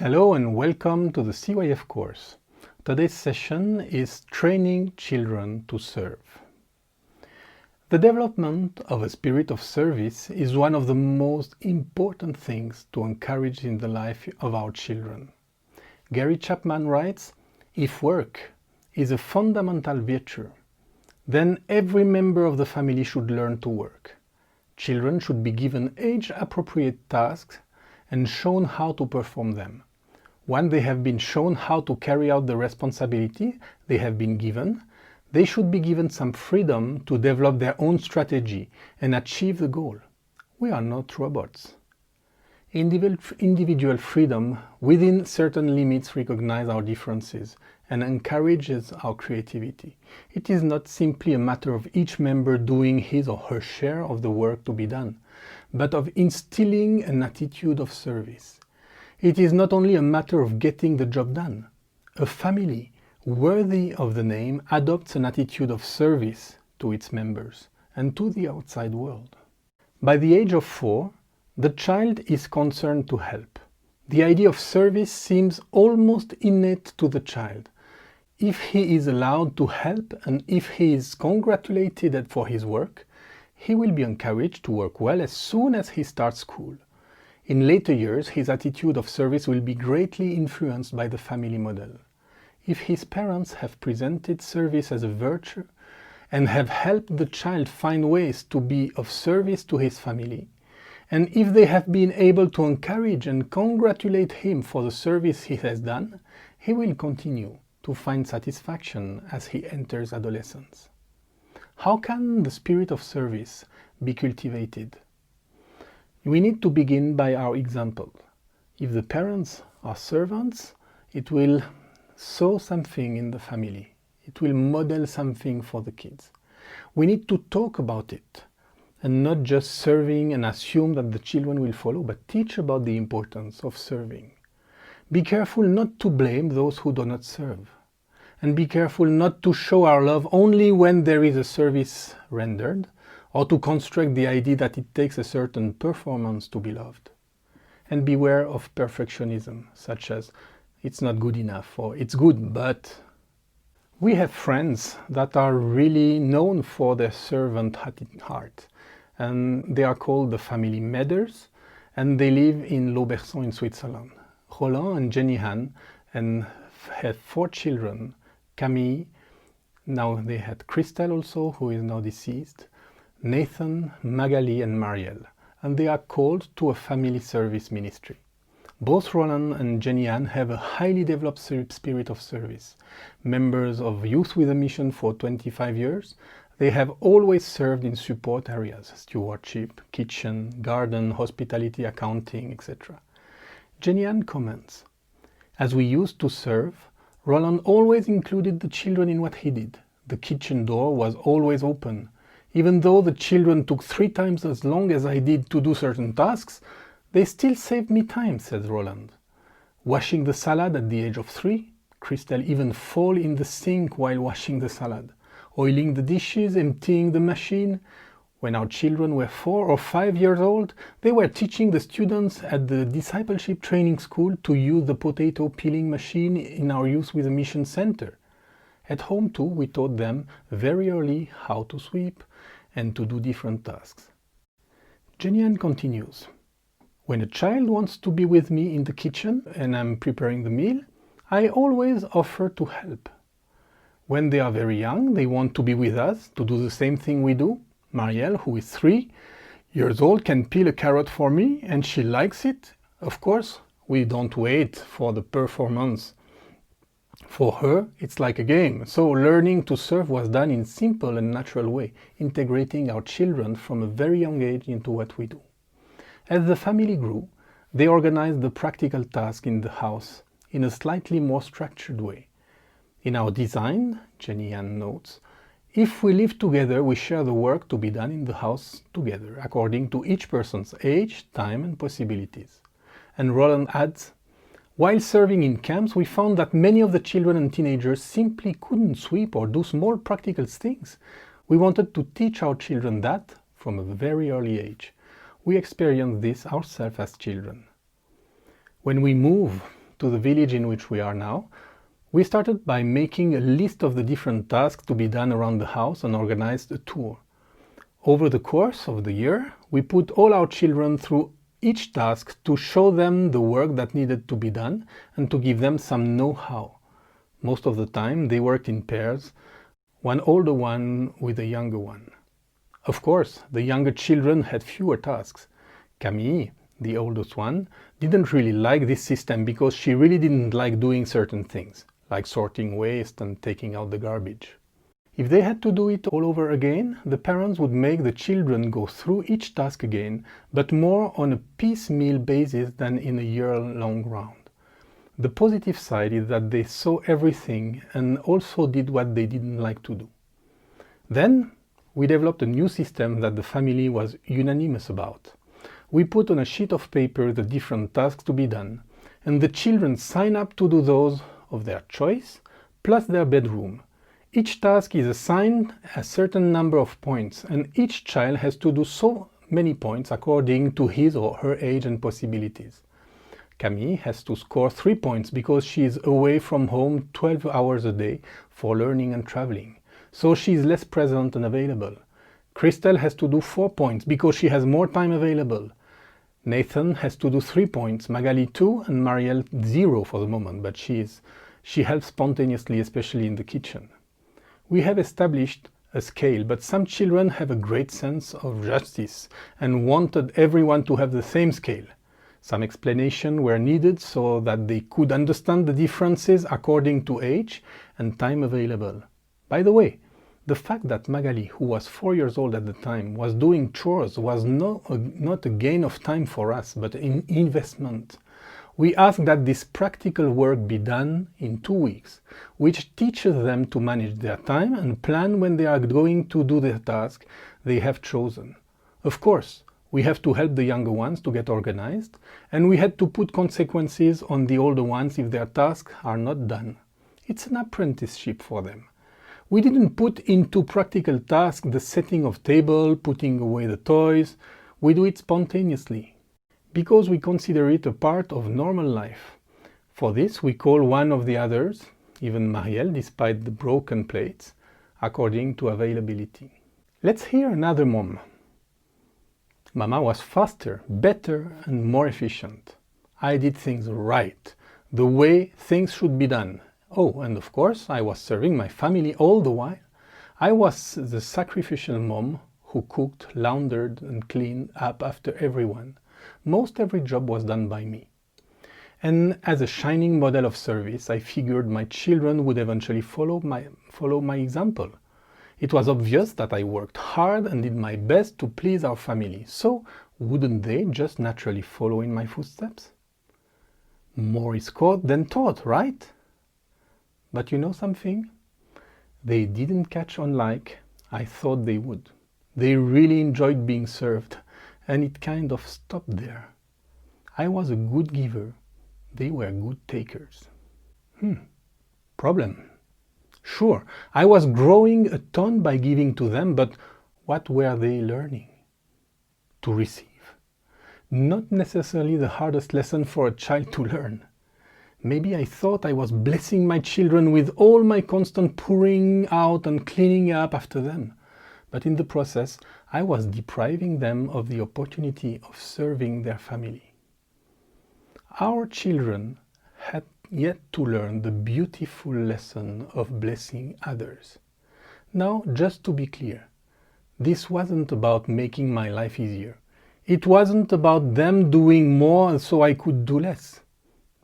Hello and welcome to the CYF course. Today's session is training children to serve. The development of a spirit of service is one of the most important things to encourage in the life of our children. Gary Chapman writes, "If work is a fundamental virtue, then every member of the family should learn to work. Children should be given age-appropriate tasks and shown how to perform them. When they have been shown how to carry out the responsibility they have been given, they should be given some freedom to develop their own strategy and achieve the goal. We are not robots." Individual freedom within certain limits recognizes our differences and encourages our creativity. It is not simply a matter of each member doing his or her share of the work to be done, but of instilling an attitude of service. It is not only a matter of getting the job done. A family worthy of the name adopts an attitude of service to its members and to the outside world. By the age of 4, the child is concerned to help. The idea of service seems almost innate to the child. If he is allowed to help and if he is congratulated for his work, he will be encouraged to work well as soon as he starts school. In later years, his attitude of service will be greatly influenced by the family model. If his parents have presented service as a virtue and have helped the child find ways to be of service to his family, and if they have been able to encourage and congratulate him for the service he has done, he will continue to find satisfaction as he enters adolescence. How can the spirit of service be cultivated? We need to begin by our example. If the parents are servants, it will sow something in the family. It will model something for the kids. We need to talk about it and not just serving and assume that the children will follow, but teach about the importance of serving. Be careful not to blame those who do not serve. And be careful not to show our love only when there is a service rendered, or to construct the idea that it takes a certain performance to be loved. And beware of perfectionism, such as "it's not good enough" or "it's good, but..." We have friends that are really known for their servant heart, and they are called the family Medders, and they live in loaves in Switzerland. Roland and Jenny Han and have 4 children. Camille, now they had Christelle also, who is now deceased, Nathan, Magali and Marielle, and they are called to a family service ministry. Both Roland and Jenny Ann have a highly developed spirit of service. Members of Youth with a Mission for 25 years, they have always served in support areas: stewardship, kitchen, garden, hospitality, accounting, etc. Jenny Ann comments, "As we used to serve, Roland always included the children in what he did. The kitchen door was always open. Even though the children took 3 times as long as I did to do certain tasks, they still saved me time," says Roland. Washing the salad at the age of 3, Christelle even fall in the sink while washing the salad. Oiling the dishes, emptying the machine. When our children were 4 or 5 years old, they were teaching the students at the discipleship training school to use the potato peeling machine in our Youth with a Mission center. At home too, we taught them very early how to sweep and to do different tasks. Jenny Ann continues, "When a child wants to be with me in the kitchen and I'm preparing the meal, I always offer to help. When they are very young, they want to be with us to do the same thing we do. Marielle, who is 3 years old, can peel a carrot for me and she likes it. Of course, we don't wait for the performance. For her, it's like a game. So learning to serve was done in simple and natural way, integrating our children from a very young age into what we do. As the family grew, they organized the practical tasks in the house in a slightly more structured way. In our design," Jenny Ann notes, "if we live together, we share the work to be done in the house together, according to each person's age, time and possibilities." And Roland adds, "While serving in camps, we found that many of the children and teenagers simply couldn't sweep or do small practical things. We wanted to teach our children that from a very early age. We experienced this ourselves as children. When we move to the village in which we are now, we started by making a list of the different tasks to be done around the house and organized a tour. Over the course of the year, we put all our children through each task to show them the work that needed to be done and to give them some know-how. Most of the time, they worked in pairs, one older one with a younger one. Of course, the younger children had fewer tasks. Camille, the oldest one, didn't really like this system because she really didn't like doing certain things, like sorting waste and taking out the garbage. If they had to do it all over again, the parents would make the children go through each task again, but more on a piecemeal basis than in a year-long round. The positive side is that they saw everything and also did what they didn't like to do. Then, we developed a new system that the family was unanimous about. We put on a sheet of paper the different tasks to be done, and the children sign up to do those of their choice, plus their bedroom. Each task is assigned a certain number of points, and each child has to do so many points according to his or her age and possibilities. Camille has to score 3 points because she is away from home 12 hours a day for learning and traveling, so she is less present and available. Christelle has to do 4 points because she has more time available. Nathan has to do 3 points, Magali 2, and Marielle 0 for the moment, but she helps spontaneously, especially in the kitchen. We have established a scale, but some children have a great sense of justice and wanted everyone to have the same scale. Some explanation were needed so that they could understand the differences according to age and time available. By the way, the fact that Magali, who was 4 years old at the time, was doing chores was not a gain of time for us, but an investment. We ask that this practical work be done in 2 weeks, which teaches them to manage their time and plan when they are going to do the task they have chosen. Of course, we have to help the younger ones to get organized, and we had to put consequences on the older ones if their tasks are not done. It's an apprenticeship for them. We didn't put into practical tasks the setting of table, putting away the toys. We do it spontaneously, because we consider it a part of normal life. For this, we call one of the others, even Marielle, despite the broken plates, according to availability. Let's hear another mom. Mama was faster, better, and more efficient. I did things right, the way things should be done. Oh, and of course, I was serving my family all the while. I was the sacrificial mom who cooked, laundered, and cleaned up after everyone. Most every job was done by me. And as a shining model of service, I figured my children would eventually follow my example. It was obvious that I worked hard and did my best to please our family, so wouldn't they just naturally follow in my footsteps? More is caught than taught, right? But you know something? They didn't catch on like I thought they would. They really enjoyed being served, and it kind of stopped there. I was a good giver. They were good takers. Problem. Sure, I was growing a ton by giving to them, but what were they learning? To receive. Not necessarily the hardest lesson for a child to learn. Maybe I thought I was blessing my children with all my constant pouring out and cleaning up after them. But in the process, I was depriving them of the opportunity of serving their family. Our children had yet to learn the beautiful lesson of blessing others. Now, just to be clear, this wasn't about making my life easier. It wasn't about them doing more so I could do less.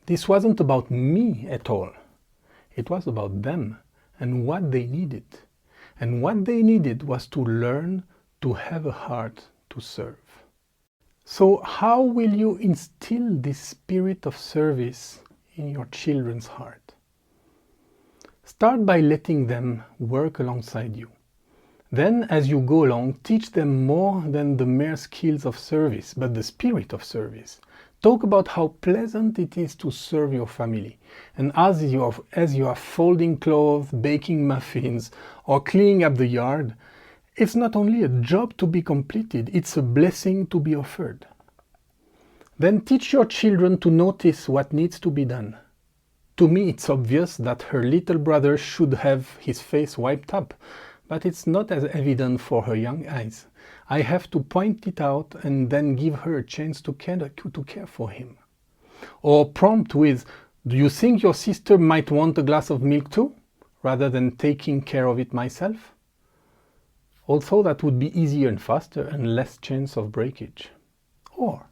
This wasn't about me at all. It was about them and what they needed. And what they needed was to learn to have a heart to serve. So how will you instill this spirit of service in your children's heart? Start by letting them work alongside you. Then, as you go along, teach them more than the mere skills of service, but the spirit of service. Talk about how pleasant it is to serve your family. And as you are folding clothes, baking muffins, or cleaning up the yard, it's not only a job to be completed, it's a blessing to be offered. Then teach your children to notice what needs to be done. To me, it's obvious that her little brother should have his face wiped up, but it's not as evident for her young eyes. I have to point it out and then give her a chance to care for him. Or prompt with, "Do you think your sister might want a glass of milk too?" rather than taking care of it myself. Also, that would be easier and faster and less chance of breakage. Or,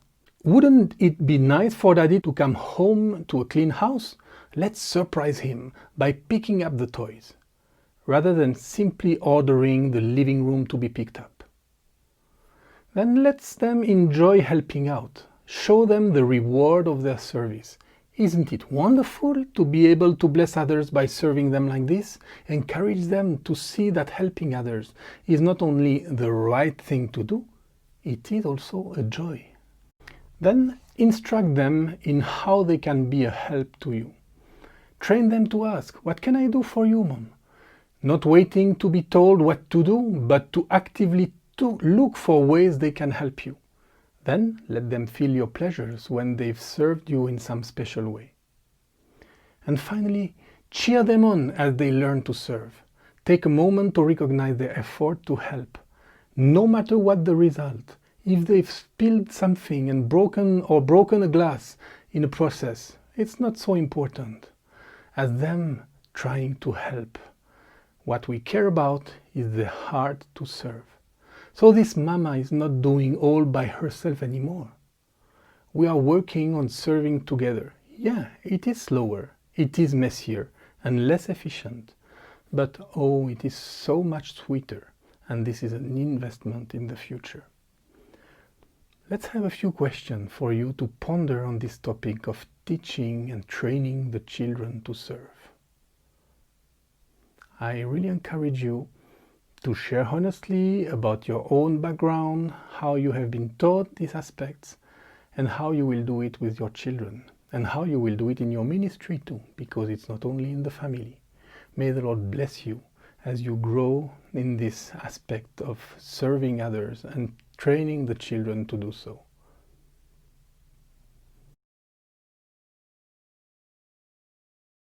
wouldn't it be nice for Daddy to come home to a clean house? Let's surprise him by picking up the toys, rather than simply ordering the living room to be picked up. Then let them enjoy helping out. Show them the reward of their service. Isn't it wonderful to be able to bless others by serving them like this? Encourage them to see that helping others is not only the right thing to do, it is also a joy. Then instruct them in how they can be a help to you. Train them to ask, "What can I do for you, Mom?" Not waiting to be told what to do, but to actively look for ways they can help you. Then let them feel your pleasures when they've served you in some special way. And finally, cheer them on as they learn to serve. Take a moment to recognize their effort to help. No matter what the result, if they've spilled something and broken a glass in a process, it's not so important as them trying to help. What we care about is the heart to serve. So this mama is not doing all by herself anymore. We are working on serving together. Yeah, it is slower, it is messier and less efficient, but oh, it is so much sweeter, and this is an investment in the future. Let's have a few questions for you to ponder on this topic of teaching and training the children to serve. I really encourage you to share honestly about your own background, how you have been taught these aspects, and how you will do it with your children, and how you will do it in your ministry too, because it's not only in the family. May the Lord bless you as you grow in this aspect of serving others and training the children to do so.